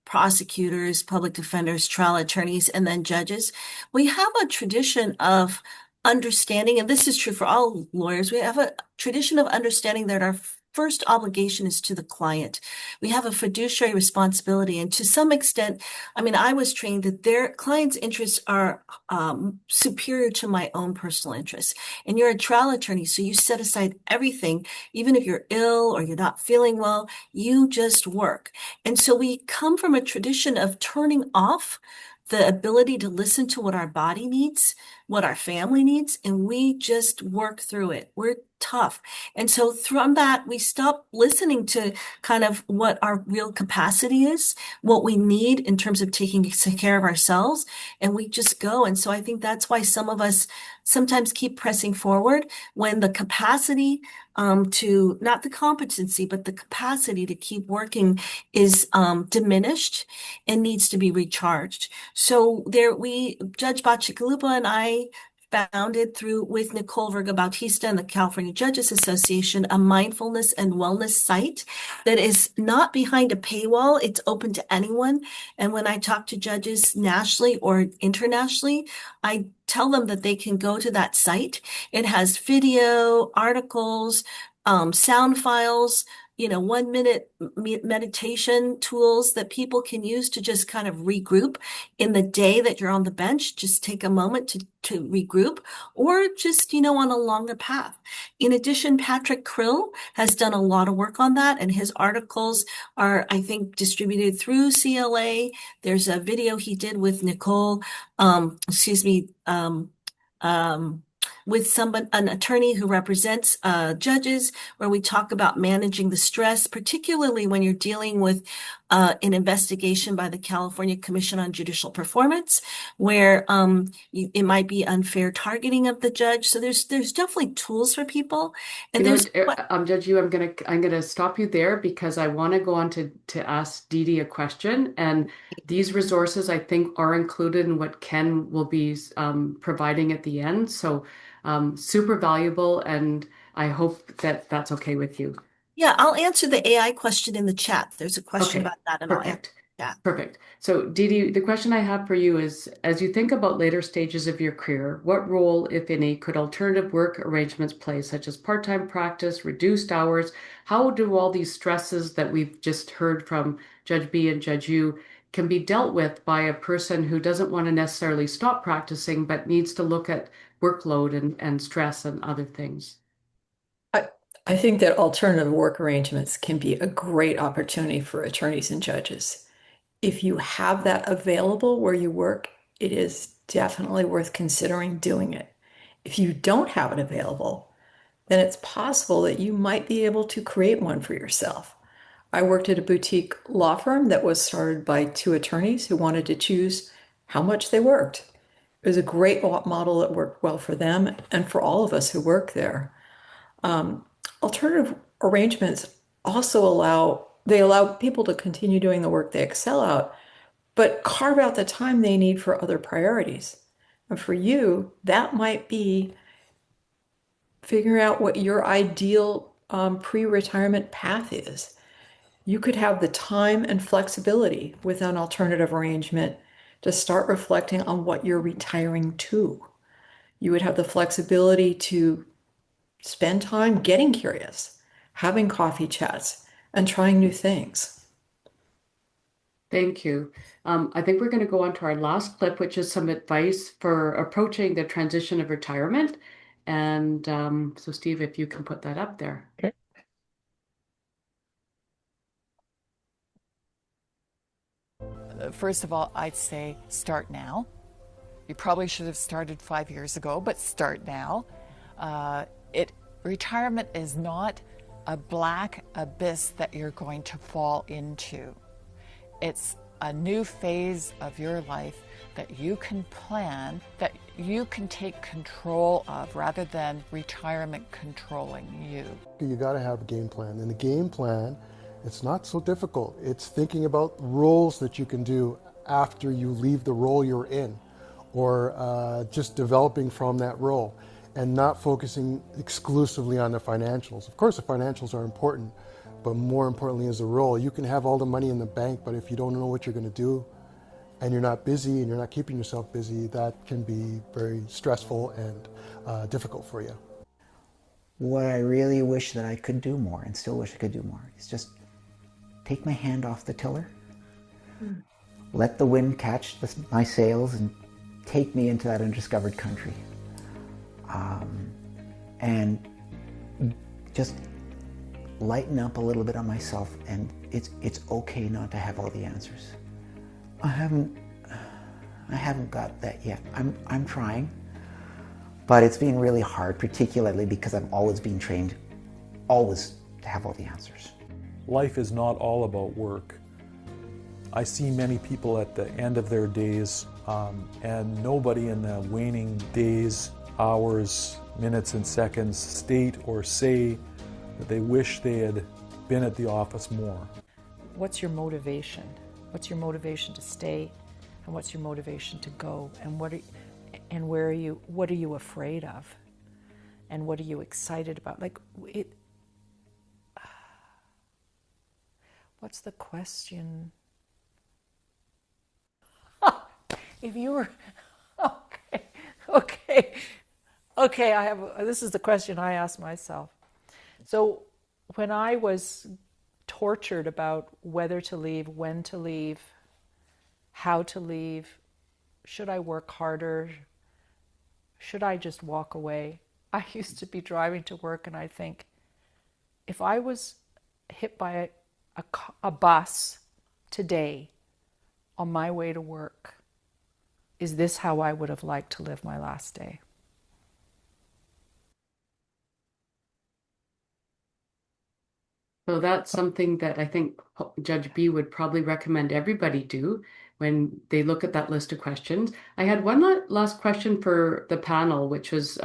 Speaker 7: prosecutors, public defenders, trial attorneys, and then judges, we have a tradition of understanding, and this is true for all lawyers, we have a tradition of understanding that our first obligation is to the client. We have a fiduciary responsibility, and to some extent, I mean, I was trained that their clients' interests are superior to my own personal interests. And you're a trial attorney, so you set aside everything, even if you're ill or you're not feeling well, you just work. And so we come from a tradition of turning off the ability to listen to what our body needs, what our family needs, and we just work through it. We're tough. And so from that, we stop listening to kind of what our real capacity is, what we need in terms of taking care of ourselves, and we just go. And so I think that's why some of us sometimes keep pressing forward when the capacity to, not the competency, but the capacity to keep working is diminished and needs to be recharged. So Judge Bacigalupa and I founded with Nicole Verga Bautista and the California Judges Association, a mindfulness and wellness site that is not behind a paywall. It's open to anyone. And when I talk to judges nationally or internationally, I tell them that they can go to that site. It has video, articles, sound files, 1 minute meditation tools that people can use to just kind of regroup in the day that you're on the bench. Just take a moment to regroup, or just, on a longer path. In addition, Patrick Krill has done a lot of work on that, and his articles are, I think, distributed through CLA. There's a video he did with Nicole, with an attorney who represents judges, where we talk about managing the stress, particularly when you're dealing with an investigation by the California Commission on Judicial Performance, where it might be unfair targeting of the judge. So there's definitely tools for people. And
Speaker 2: Judge Yu, I'm gonna stop you there because I want to go on to ask Dee Dee a question. And these resources, I think, are included in what Ken will be providing at the end. So super valuable, and I hope that that's okay with you.
Speaker 7: Yeah, I'll answer the AI question in the chat. There's a question about that, and I'll answer.
Speaker 2: Perfect. Yeah. Perfect. So Dee Dee, the question I have for you is, as you think about later stages of your career, what role, if any, could alternative work arrangements play, such as part-time practice, reduced hours? How do all these stresses that we've just heard from Judge B and Judge Yu can be dealt with by a person who doesn't want to necessarily stop practicing, but needs to look at workload and stress and other things?
Speaker 9: I think that alternative work arrangements can be a great opportunity for attorneys and judges. If you have that available where you work, it is definitely worth considering doing it. If you don't have it available, then it's possible that you might be able to create one for yourself. I worked at a boutique law firm that was started by two attorneys who wanted to choose how much they worked. It was a great model that worked well for them and for all of us who work there. Alternative arrangements also allow people to continue doing the work they excel at, but carve out the time they need for other priorities. And for you, that might be figuring out what your ideal pre-retirement path is. You could have the time and flexibility with an alternative arrangement to start reflecting on what you're retiring to. You would have the flexibility to spend time getting curious, having coffee chats, and trying new things.
Speaker 2: Thank you. I think we're going to go on to our last clip, which is some advice for approaching the transition of retirement. And so Steve, if you can put that up there.
Speaker 3: Okay.
Speaker 11: First of all, I'd say start now. You probably should have started 5 years ago, but start now. Retirement is not a black abyss that you're going to fall into. It's a new phase of your life that you can plan, that you can take control of, rather than retirement controlling you.
Speaker 13: You got to have a game plan. And the game plan, it's not so difficult. It's thinking about roles that you can do after you leave the role you're in, or just developing from that role, and not focusing exclusively on the financials. Of course, the financials are important, but more importantly is the role. You can have all the money in the bank, but if you don't know what you're going to do, and you're not busy and you're not keeping yourself busy, that can be very stressful and difficult for you.
Speaker 14: What I really wish that I could do more, and still wish I could do more, is just take my hand off the tiller, let the wind catch my sails and take me into that undiscovered country. And just lighten up a little bit on myself, and it's okay not to have all the answers. I haven't got that yet. I'm trying, but it's been really hard, particularly because I've always been trained always to have all the answers.
Speaker 15: Life is not all about work. I see many people at the end of their days, and nobody in the waning days, hours, minutes, and seconds state or say that they wish they had been at the office more.
Speaker 9: What's your motivation? What's your motivation to stay? And what's your motivation to go? And what are you afraid of? And what are you excited about? What's the question? If you were, okay, this is the question I asked myself. So when I was tortured about whether to leave, when to leave, how to leave, should I work harder, should I just walk away? I used to be driving to work and I think, if I was hit by a bus today on my way to work, is this how I would have liked to live my last day?
Speaker 2: So that's something that I think Judge B would probably recommend everybody do when they look at that list of questions. I had one last question for the panel, which was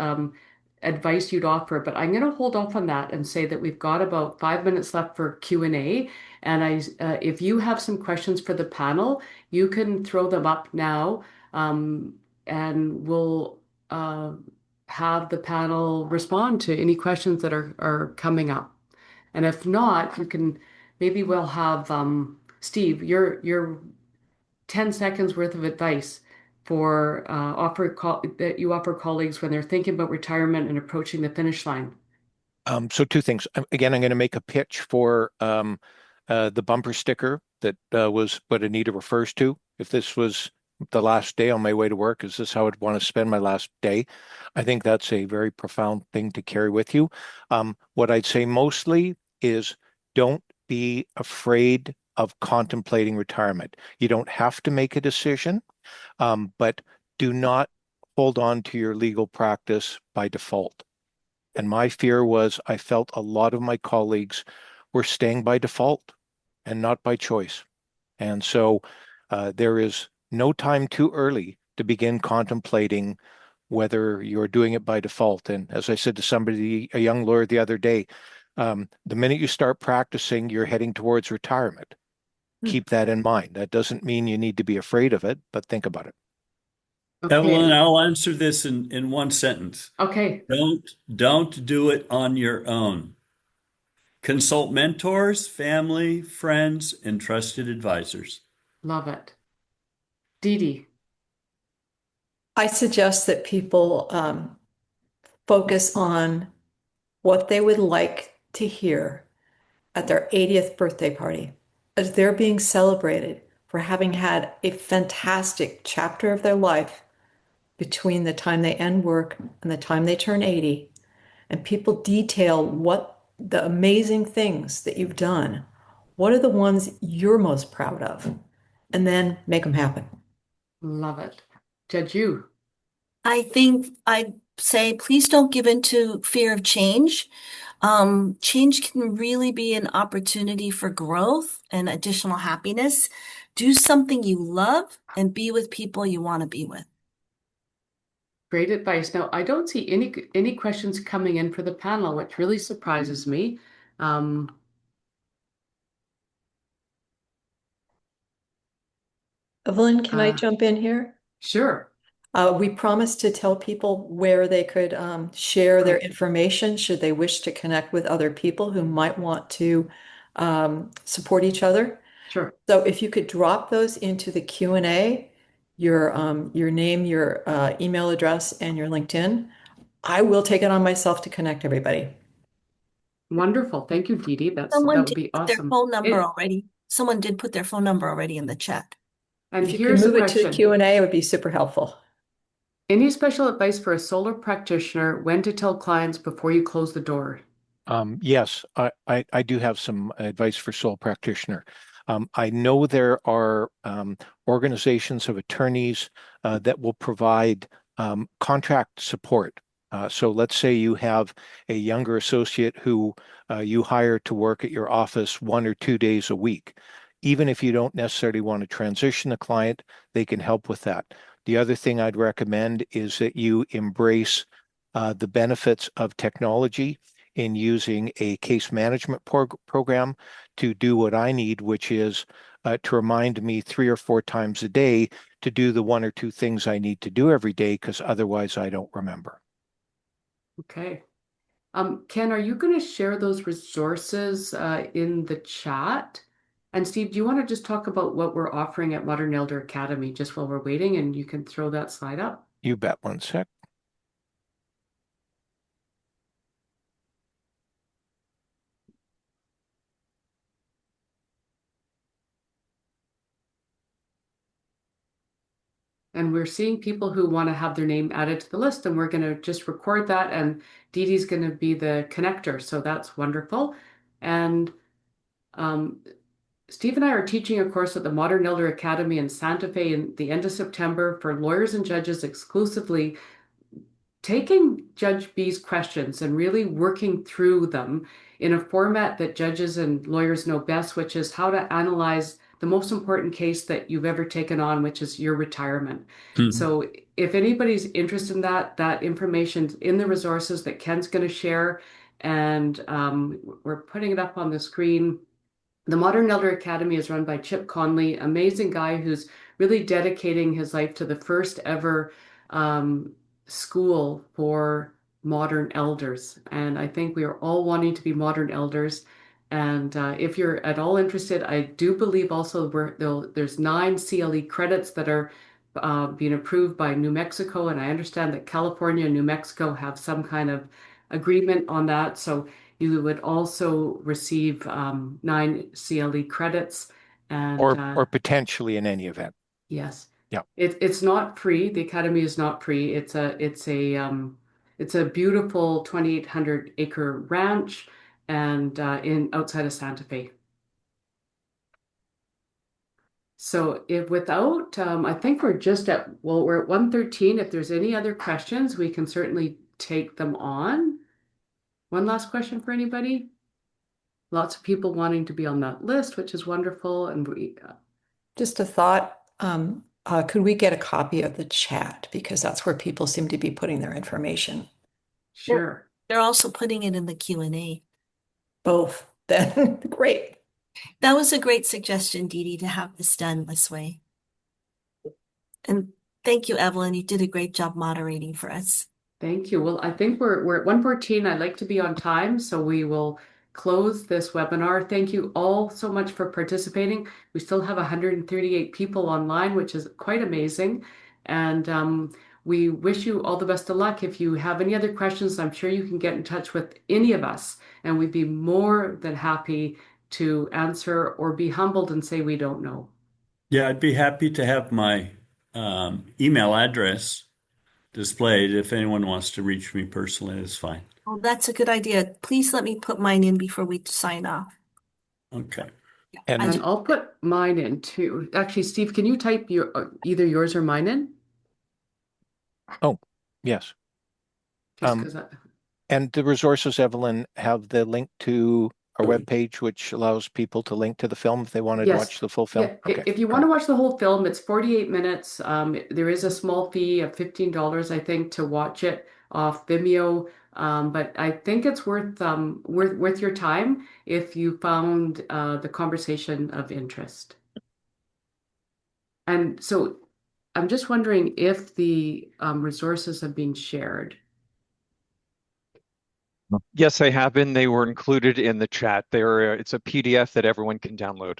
Speaker 2: advice you'd offer, but I'm going to hold off on that and say that we've got about 5 minutes left for Q&A. And if you have some questions for the panel, you can throw them up now, and we'll have the panel respond to any questions that are coming up. And if not, maybe we'll have Steve, your 10 seconds worth of advice for that you offer colleagues when they're thinking about retirement and approaching the finish line.
Speaker 3: So two things. Again, I'm going to make a pitch for the bumper sticker that was what Anita refers to. If this was the last day on my way to work, is this how I'd want to spend my last day? I think that's a very profound thing to carry with you. What I'd say mostly is don't be afraid of contemplating retirement. You don't have to make a decision, but do not hold on to your legal practice by default. And my fear was I felt a lot of my colleagues were staying by default and not by choice. And so there is no time too early to begin contemplating whether you're doing it by default. And as I said to somebody, a young lawyer the other day, the minute you start practicing, you're heading towards retirement. Keep that in mind. That doesn't mean you need to be afraid of it, but think about it.
Speaker 2: Okay.
Speaker 6: Evelyn, I'll answer this in one sentence.
Speaker 2: Okay.
Speaker 6: Don't do it on your own. Consult mentors, family, friends, and trusted advisors.
Speaker 2: Love it. Dee Dee.
Speaker 9: I suggest that people focus on what they would like to hear at their 80th birthday party, as they're being celebrated for having had a fantastic chapter of their life between the time they end work and the time they turn 80, and people detail what the amazing things that you've done, what are the ones you're most proud of, and then make them happen.
Speaker 2: Love it. Judge you.
Speaker 7: I think I'd say please don't give in to fear of change. Change can really be an opportunity for growth and additional happiness. Do something you love and be with people you want to be with.
Speaker 2: Great advice. Now, I don't see any questions coming in for the panel, which really surprises me.
Speaker 9: Evelyn, can I jump in here?
Speaker 2: Sure.
Speaker 9: We promised to tell people where they could share their
Speaker 2: Right.
Speaker 9: information should they wish to connect with other people who might want to support each other.
Speaker 2: Sure.
Speaker 9: So if you could drop those into the Q&A, your name, your email address, and your LinkedIn, I will take it on myself to connect everybody.
Speaker 2: Wonderful. Thank you, Dee Dee. That
Speaker 7: Someone
Speaker 2: would
Speaker 7: did
Speaker 2: be
Speaker 7: put their
Speaker 2: awesome.
Speaker 7: phone number already. Someone did put their phone number already in the chat.
Speaker 2: And
Speaker 9: If you could
Speaker 2: here's the
Speaker 9: move it to the
Speaker 2: question.
Speaker 9: Q&A, it would be super helpful.
Speaker 2: Any special advice for a solo practitioner when to tell clients before you close the door?
Speaker 3: Yes, I do have some advice for sole practitioner. I know there are organizations of attorneys that will provide contract support. So let's say you have a younger associate who you hire to work at your office 1 or 2 days a week. Even if you don't necessarily want to transition the client, they can help with that. The other thing I'd recommend is that you embrace the benefits of technology in using a case management program to do what I need, which is to remind me 3 or 4 times a day to do the 1 or 2 things I need to do every day, because otherwise I don't remember.
Speaker 2: Okay. Ken, are you going to share those resources in the chat? And Steve, do you want to just talk about what we're offering at Modern Elder Academy just while we're waiting, and you can throw that slide up?
Speaker 3: You bet. 1 sec.
Speaker 2: And we're seeing people who want to have their name added to the list, and we're going to just record that, and Dee Dee's going to be the connector. So that's wonderful. And Steve and I are teaching a course at the Modern Elder Academy in Santa Fe in the end of September for lawyers and judges exclusively, taking Judge B's questions and really working through them in a format that judges and lawyers know best, which is how to analyze the most important case that you've ever taken on, which is your retirement. So if anybody's interested in that, that information's in the resources that Ken's going to share, and we're putting it up on the screen. The Modern Elder Academy is run by Chip Conley, amazing guy who's really dedicating his life to the first ever school for modern elders. And I think we are all wanting to be modern elders. And if you're at all interested, I do believe also there's 9 CLE credits that are being approved by New Mexico. And I understand that California and New Mexico have some kind of agreement on that. So you would also receive 9 CLE credits. And
Speaker 3: or potentially in any event.
Speaker 2: yes.
Speaker 3: Yeah.
Speaker 2: It's not free. The academy is not free. It's a beautiful 2,800 acre ranch and in outside of Santa Fe. So if without, I think we're just at, well, we're at 1:13. If there's any other questions, we can certainly take them on. One last question for anybody? Lots of people wanting to be on that list, which is wonderful. And we
Speaker 9: Just a thought, could we get a copy of the chat? Because that's where people seem to be putting their information.
Speaker 2: Sure.
Speaker 7: They're also putting it in the Q&A.
Speaker 9: Both. Then great.
Speaker 7: That was a great suggestion, Dee Dee, to have this done this way. And thank you, Evelyn. You did a great job moderating for us.
Speaker 2: Thank you. Well, I think we're at 1:14. I'd like to be on time, so we will close this webinar. Thank you all so much for participating. We still have 138 people online, which is quite amazing. And we wish you all the best of luck. If you have any other questions, I'm sure you can get in touch with any of us, and we'd be more than happy to answer or be humbled and say we don't know.
Speaker 6: Yeah, I'd be happy to have my email address displayed. If anyone wants to reach me personally, it's fine.
Speaker 7: Oh, that's a good idea. Please let me put mine in before we sign off.
Speaker 6: Okay.
Speaker 3: And
Speaker 2: And I'll put mine in too. Actually, Steve, can you type either yours or mine in?
Speaker 3: oh, yes.
Speaker 2: Just because
Speaker 3: And the resources, Evelyn, have the link to our webpage, which allows people to link to the film if they wanted to watch the full film.
Speaker 2: Yeah,
Speaker 3: Okay.
Speaker 2: if you want to watch the whole film, it's 48 minutes. There is a small fee of $15, I think, to watch it off Vimeo. But I think it's worth your time if you found the conversation of interest. And so I'm just wondering if the resources have been shared.
Speaker 1: Yes, they have been. They were included in the chat. It's a PDF that everyone can download.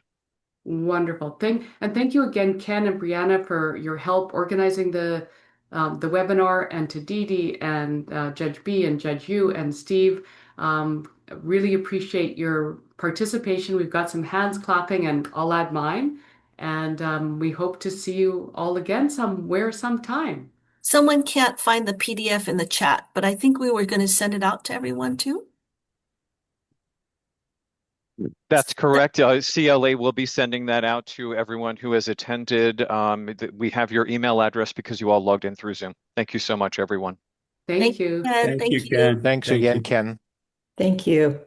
Speaker 2: Wonderful. Thank you again, Ken and Brianna, for your help organizing the webinar, and to Dee Dee and Judge B and Judge U and Steve. Really appreciate your participation. We've got some hands clapping, and I'll add mine. And we hope to see you all again somewhere, sometime.
Speaker 7: Someone can't find the PDF in the chat, but I think we were going to send it out to everyone too.
Speaker 1: That's correct. CLA will be sending that out to everyone who has attended. We have your email address because you all logged in through Zoom. Thank you so much, everyone.
Speaker 2: Thank you.
Speaker 6: Thank you, Ken.
Speaker 3: Thanks again, Ken.
Speaker 9: Thank you.